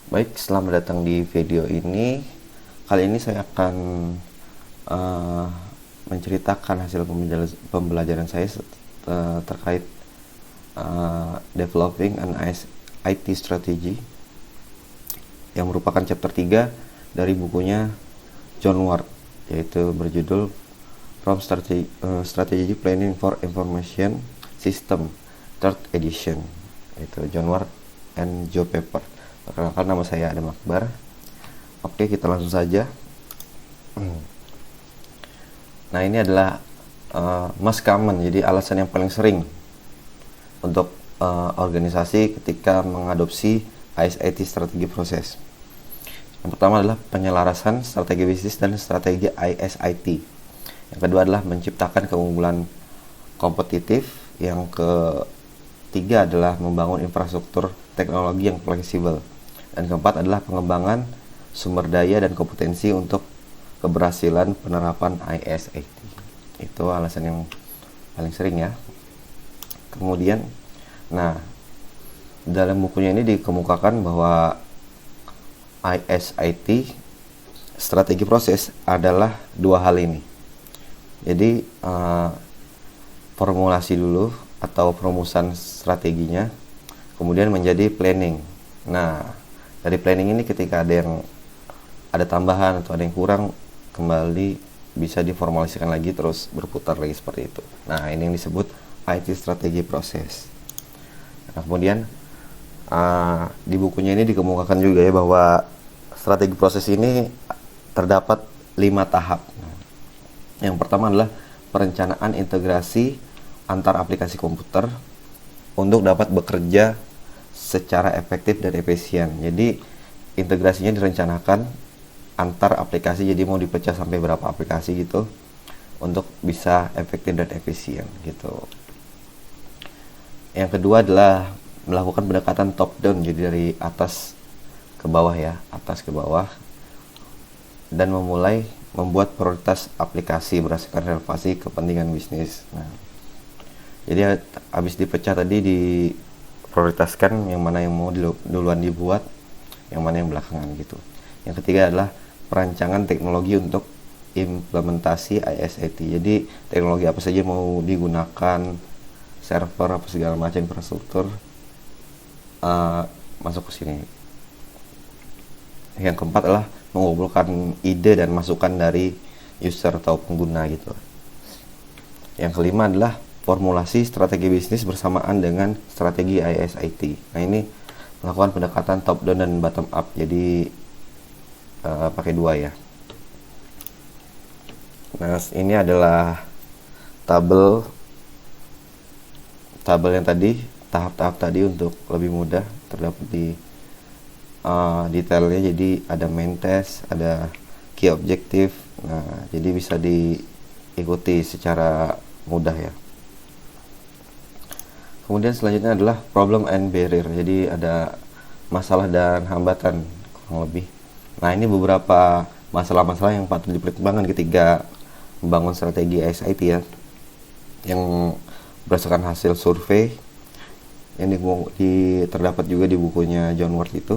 Baik, selamat datang di video ini. Kali ini saya akan uh, menceritakan hasil pembelajaran saya terkait developing an IT strategy yang merupakan chapter 3 dari bukunya John Ward, yaitu berjudul From Strategy Planning for Information System, third edition, yaitu John Ward and Joe Pepper. Perkenalkan, nama saya Adam Akbar. Oke, kita langsung saja. Nah, ini adalah most common, jadi alasan yang paling sering untuk organisasi ketika mengadopsi ISIT strategi proses. Yang pertama adalah penyelarasan strategi bisnis dan strategi ISIT. Yang kedua adalah menciptakan keunggulan kompetitif. Yang ketiga adalah membangun infrastruktur teknologi yang fleksibel. Dan keempat adalah pengembangan sumber daya dan kompetensi untuk keberhasilan penerapan ISIT. Itu alasan yang paling sering ya. Kemudian, nah, dalam bukunya ini dikemukakan bahwa ISIT strategi proses adalah dua hal ini. Jadi formulasi dulu atau perumusan strateginya, kemudian menjadi planning. Nah, dari planning ini ketika ada tambahan atau ada yang kurang, kembali bisa diformulasikan lagi, terus berputar lagi seperti itu. Nah, ini yang disebut IT strategi proses. Nah, kemudian di bukunya ini dikemukakan juga ya bahwa strategi proses ini terdapat 5 tahap. Nah, yang pertama adalah perencanaan integrasi antar aplikasi komputer untuk dapat bekerja secara efektif dan efisien. Jadi integrasinya direncanakan antar aplikasi, jadi mau dipecah sampai berapa aplikasi gitu untuk bisa efektif dan efisien gitu. Yang kedua adalah melakukan pendekatan top down, jadi dari atas ke bawah ya, atas ke bawah, dan memulai membuat prioritas aplikasi berdasarkan relevasi kepentingan bisnis. Nah, jadi habis dipecah tadi diprioritaskan yang mana yang mau duluan dibuat, yang mana yang belakangan gitu. Yang ketiga adalah perancangan teknologi untuk implementasi ISIT. Jadi teknologi apa saja mau digunakan, server apa segala macam infrastruktur masuk ke sini. Yang keempat adalah mengumpulkan ide dan masukan dari user atau pengguna gitu. Yang kelima adalah formulasi strategi bisnis bersamaan dengan strategi ISIT. Nah, ini melakukan pendekatan top down dan bottom up, jadi pakai dua ya. Nah, ini adalah tabel yang tadi, tahap-tahap tadi untuk lebih mudah terdapat di detailnya. Jadi ada main test, ada key objective. Nah, jadi bisa diikuti secara mudah ya. Kemudian selanjutnya adalah problem and barrier. Jadi ada masalah dan hambatan kurang lebih. Nah, ini beberapa masalah-masalah yang patut dipertimbangkan ketika membangun strategi ISIT ya, yang berdasarkan hasil survei yang terdapat juga di bukunya John Ward itu.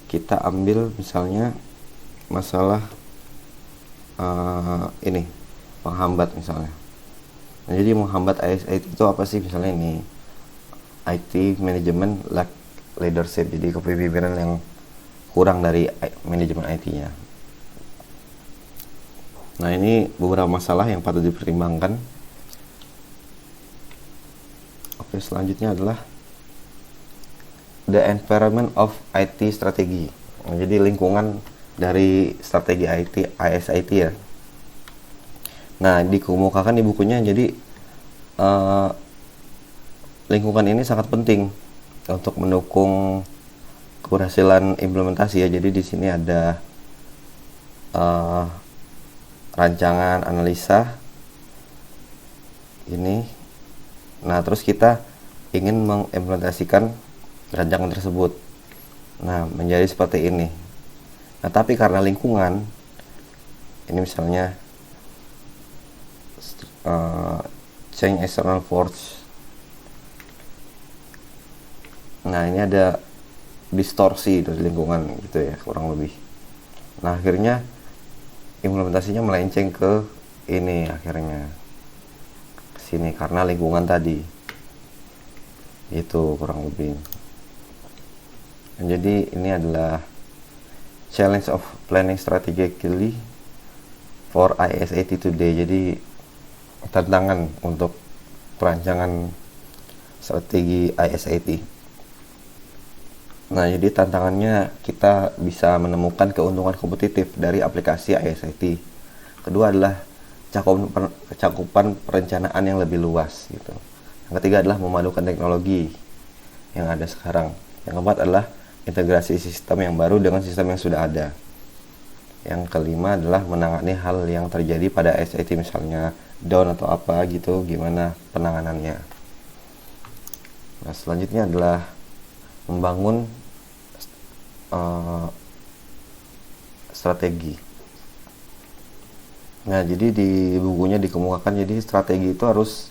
Kita ambil misalnya masalah ini, penghambat misalnya. Nah, jadi menghambat ISIT itu apa sih? Misalnya ini IT manajemen lack leadership, jadi kepemimpinan yang kurang dari manajemen IT-nya. Nah, ini beberapa masalah yang patut dipertimbangkan. Oke, selanjutnya adalah the environment of IT strategi. Nah, jadi lingkungan dari strategi ISIT ya. Nah, dikemukakan di bukunya, jadi lingkungan ini sangat penting untuk mendukung keberhasilan implementasi ya. Jadi di sini ada rancangan analisa ini. Nah, terus kita ingin mengimplementasikan rancangan tersebut. Nah, menjadi seperti ini. Nah, tapi karena lingkungan ini misalnya change external force. Nah, ini ada distorsi dari lingkungan gitu ya kurang lebih. Nah akhirnya implementasinya melenceng ke ini akhirnya sini karena lingkungan tadi itu kurang lebih. Jadi ini adalah challenge of planning strategically for IS80 today. Jadi tantangan untuk perancangan strategi IS80. Nah, jadi tantangannya kita bisa menemukan keuntungan kompetitif dari aplikasi IS80. Kedua adalah cakupan perencanaan yang lebih luas gitu. Yang ketiga adalah memadukan teknologi yang ada sekarang. Yang keempat adalah integrasi sistem yang baru dengan sistem yang sudah ada. Yang kelima adalah menangani hal yang terjadi pada IS80 misalnya down atau apa gitu, gimana penanganannya. Nah, selanjutnya adalah membangun strategi. Nah, jadi di bukunya dikemukakan jadi strategi itu harus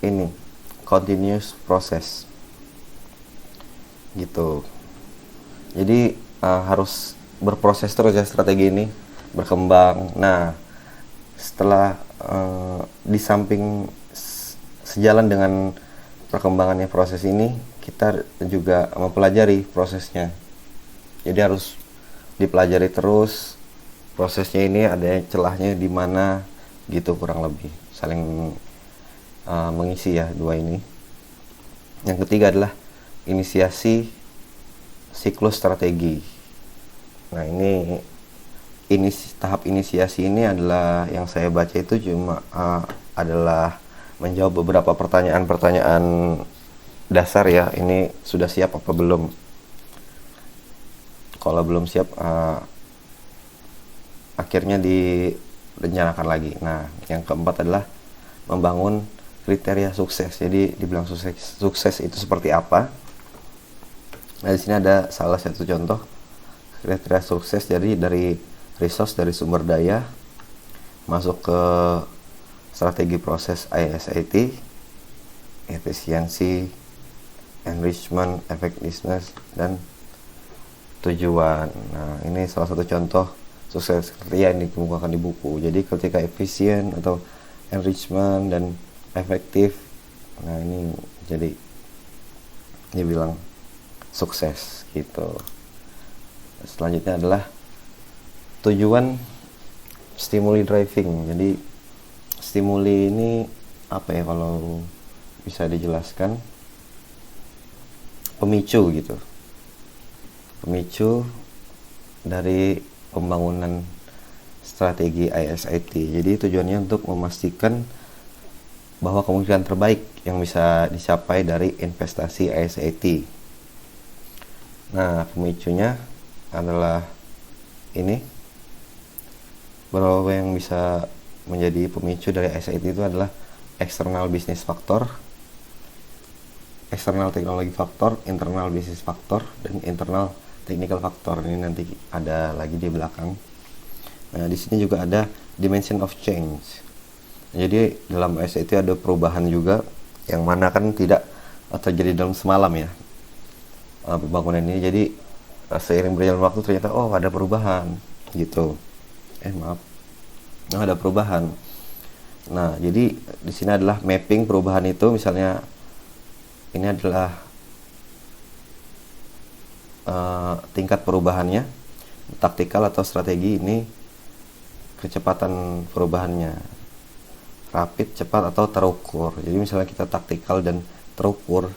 ini continuous process gitu. Jadi harus berproses terus ya strategi ini berkembang. Nah, setelah di samping sejalan dengan perkembangannya proses ini, kita juga mempelajari prosesnya. Jadi harus dipelajari terus prosesnya ini, ada celahnya di mana gitu, kurang lebih saling mengisi ya dua ini. Yang ketiga adalah inisiasi siklus strategi. Nah, ini tahap inisiasi ini adalah yang saya baca itu cuma adalah menjawab beberapa pertanyaan-pertanyaan dasar ya. Ini sudah siap apa belum? Kalau belum siap, akhirnya direncanakan lagi. Nah, yang keempat adalah membangun kriteria sukses. Jadi dibilang sukses itu seperti apa? Nah, di sini ada salah satu contoh kriteria sukses. Jadi dari resource, dari sumber daya, masuk ke strategi proses IS80, efisiensi, enrichment, effectiveness, dan tujuan. Nah, ini salah satu contoh sukses kriteria yang dikemukakan di buku. Jadi ketika efisien atau enrichment dan efektif, nah ini jadi dia bilang sukses gitu. Selanjutnya adalah tujuan stimuli driving. Jadi stimuli ini apa ya kalau bisa dijelaskan? Pemicu gitu. Pemicu dari pembangunan strategi IS80. Jadi tujuannya untuk memastikan bahwa kemungkinan terbaik yang bisa dicapai dari investasi IS80. Nah, pemicunya adalah ini. Bahwa yang bisa menjadi pemicu dari IS80 itu adalah external business factor, external technology factor, internal business factor, dan internal technical factor. Ini nanti ada lagi di belakang. Nah, di sini juga ada dimension of change. Jadi dalam IS80 itu ada perubahan juga, yang mana kan tidak terjadi dalam semalam ya pembangunan ini. Jadi seiring berjalan waktu ternyata ada perubahan gitu. Ada perubahan. Nah, jadi di sini adalah mapping perubahan itu. Misalnya ini adalah tingkat perubahannya, taktikal atau strategi, ini kecepatan perubahannya, rapid, cepat, atau terukur. Jadi misalnya kita taktikal dan terukur,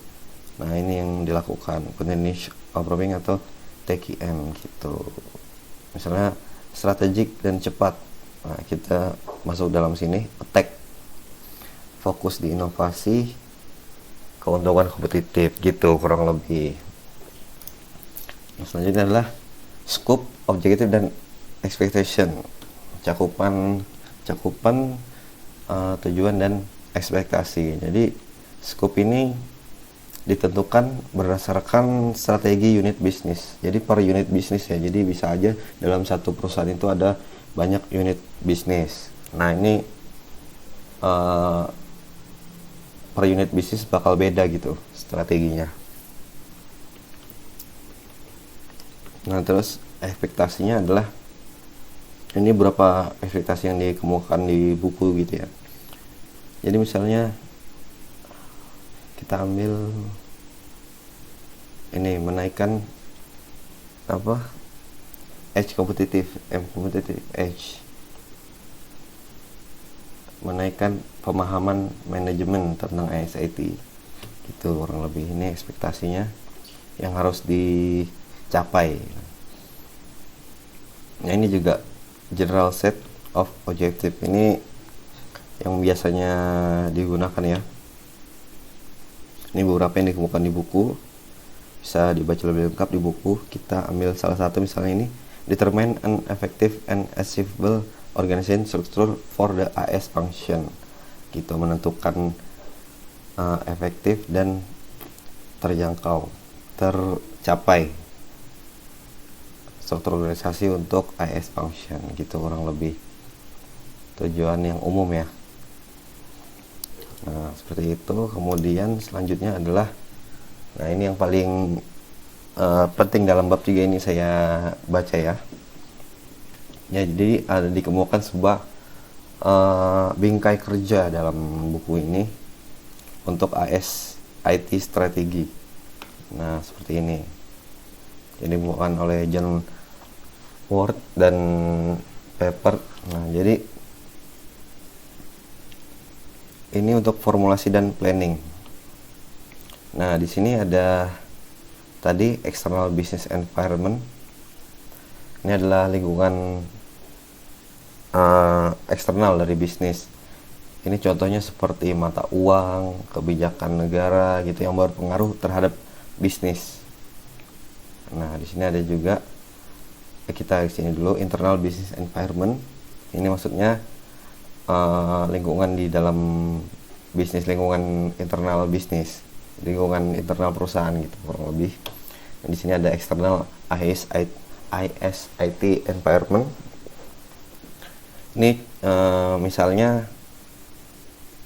nah ini yang dilakukan continuous improving atau TQM gitu. Misalnya strategik dan cepat, nah kita masuk dalam sini attack, fokus di inovasi, keuntungan kompetitif gitu kurang lebih. Nah, selanjutnya adalah scope, objective, dan expectation. Cakupan tujuan dan ekspektasi. Jadi scope ini ditentukan berdasarkan strategi unit bisnis. Jadi per unit bisnis ya. Jadi bisa aja dalam satu perusahaan itu ada banyak unit bisnis. Nah, ini per unit bisnis bakal beda gitu strateginya. Nah, terus ekspektasinya adalah ini beberapa ekspektasi yang dikemukakan di buku gitu ya. Jadi misalnya kita ambil ini, menaikkan apa, edge kompetitif, competitive edge, menaikkan pemahaman manajemen tentang ISIT gitu kurang lebih. Ini ekspektasinya yang harus dicapai. Nah, ini juga general set of objective, ini yang biasanya digunakan ya. Ini beberapa yang dikemukakan di buku, bisa dibaca lebih lengkap di buku. Kita ambil salah satu misalnya ini, determine an effective and achievable organization structure for the AS function gitu, menentukan efektif dan terjangkau, tercapai struktur organisasi untuk AS function gitu kurang lebih, tujuan yang umum ya. Nah, seperti itu. Kemudian selanjutnya adalah, nah ini yang paling penting dalam bab 3 ini saya baca ya. Ya, jadi ada dikemukakan sebuah bingkai kerja dalam buku ini untuk AS IT strategi. Nah, seperti ini. Jadi bukan oleh John Ward dan Pepper. Nah, jadi ini untuk formulasi dan planning. Nah, di sini ada tadi external business environment. Ini adalah lingkungan eksternal dari bisnis. Ini contohnya seperti mata uang, kebijakan negara gitu yang berpengaruh terhadap bisnis. Nah, di sini ada juga, kita di sini dulu, internal business environment. Ini maksudnya lingkungan di dalam bisnis, lingkungan internal bisnis, lingkungan internal perusahaan gitu kurang lebih. Dan di sini ada external ISIT environment. Ini misalnya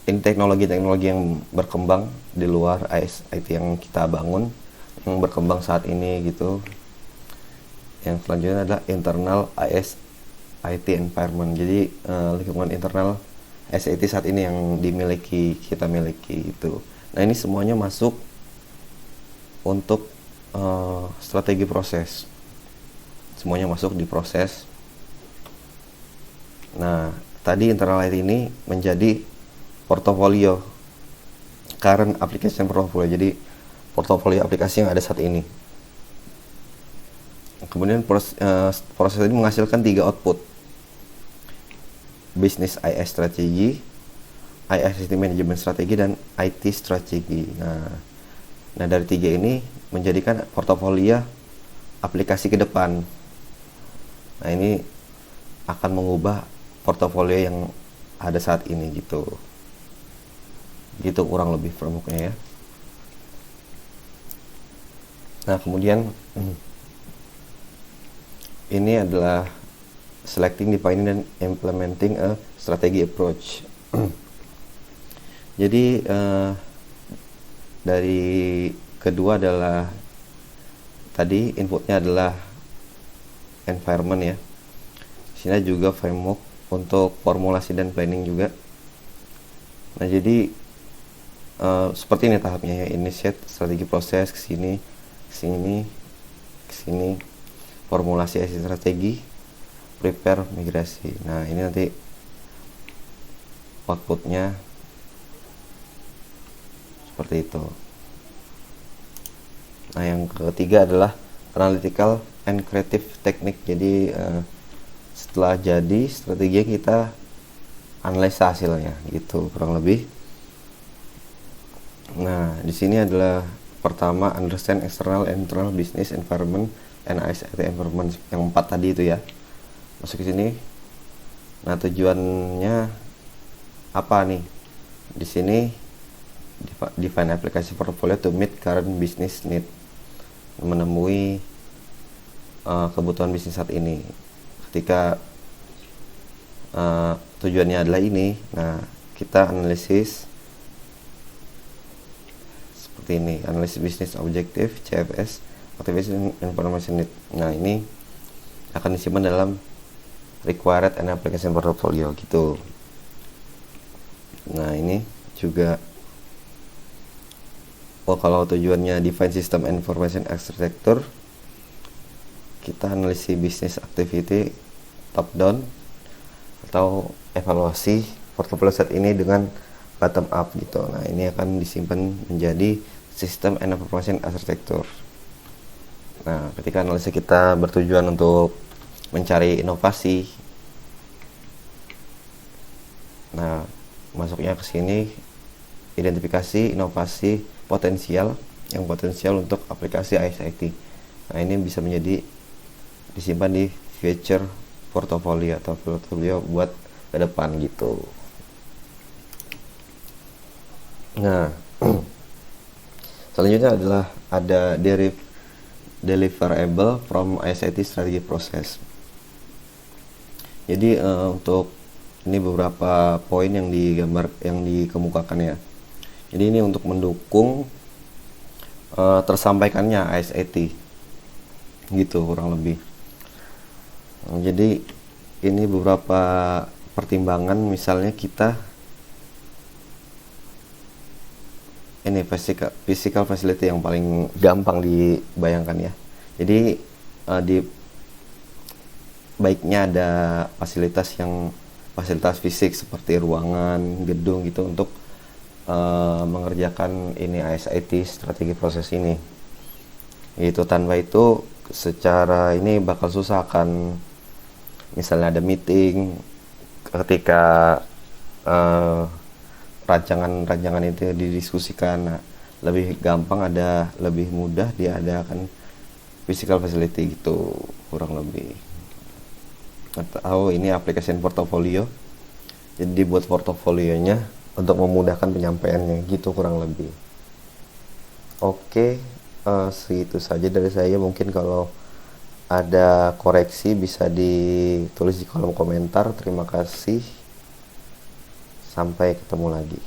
ini teknologi-teknologi yang berkembang di luar ISIT yang kita bangun, yang berkembang saat ini gitu. Yang selanjutnya adalah internal ISIT environment. Jadi lingkungan internal ISIT saat ini yang kita miliki itu. Nah, ini semuanya masuk untuk strategi proses. Semuanya masuk di proses. Nah, tadi internal IT ini menjadi portofolio, current application portfolio. Jadi portofolio aplikasi yang ada saat ini. Kemudian proses ini menghasilkan 3 output: business IS strategi, ISIT management strategi, dan IT strategi. Nah, dari 3 ini menjadikan portofolio aplikasi ke depan. Nah, ini akan mengubah portofolio yang ada saat ini gitu kurang lebih frameworknya ya. Nah, kemudian ini adalah selecting, defining, dan implementing a strategy approach. Jadi dari kedua adalah tadi inputnya adalah environment ya. Sini juga framework untuk formulasi dan planning juga. Nah, jadi seperti ini tahapnya ya: initiate, strategi proses, kesini, formulasi strategi, prepare, migrasi. Nah, ini nanti outputnya seperti itu. Nah, yang ketiga adalah analytical and creative technique. Jadi setelah jadi strategi, kita analisa hasilnya gitu kurang lebih. Nah, di sini adalah pertama, understand external and internal business environment and ISIT environment, yang 4 tadi itu ya. Masuk ke sini. Nah, tujuannya apa nih? Di sini define application portfolio to meet current business need, menemui kebutuhan bisnis saat ini. Ketika tujuannya adalah ini, nah kita analisis seperti ini, analisis bisnis objektif CFS, Activation Information Need. Nah, ini akan disimpan dalam Required and Application Portfolio gitu. Nah, ini juga kalau tujuannya Define System Information Architecture, kita analisis business activity top down atau evaluasi portfolio set ini dengan bottom up gitu. Nah, ini akan disimpan menjadi System and Information Architecture. Nah, ketika analisis kita bertujuan untuk mencari inovasi, nah masuknya ke sini identifikasi inovasi potensial untuk aplikasi ISIT. Nah, ini bisa menjadi disimpan di future portfolio atau portfolio buat ke depan gitu. Nah, selanjutnya adalah ada deliverable from ISIT strategy process. Jadi untuk ini beberapa poin yang dikemukakan ya. Jadi ini untuk mendukung tersampaikannya ISIT gitu kurang lebih. Jadi ini beberapa pertimbangan, misalnya kita ini physical facility yang paling gampang dibayangkan ya. Jadi baiknya ada fasilitas fisik seperti ruangan, gedung gitu untuk mengerjakan ini ISIT strategi proses ini. Itu tanpa itu secara ini bakal susah, akan misalnya ada meeting ketika rancangan itu didiskusikan. Nah, lebih mudah diadakan physical facility gitu kurang lebih. Atau ini application portfolio, jadi dibuat portofolionya untuk memudahkan penyampaiannya gitu kurang lebih. Oke, segitu saja dari saya. Mungkin kalau ada koreksi bisa ditulis di kolom komentar. Terima kasih, sampai ketemu lagi.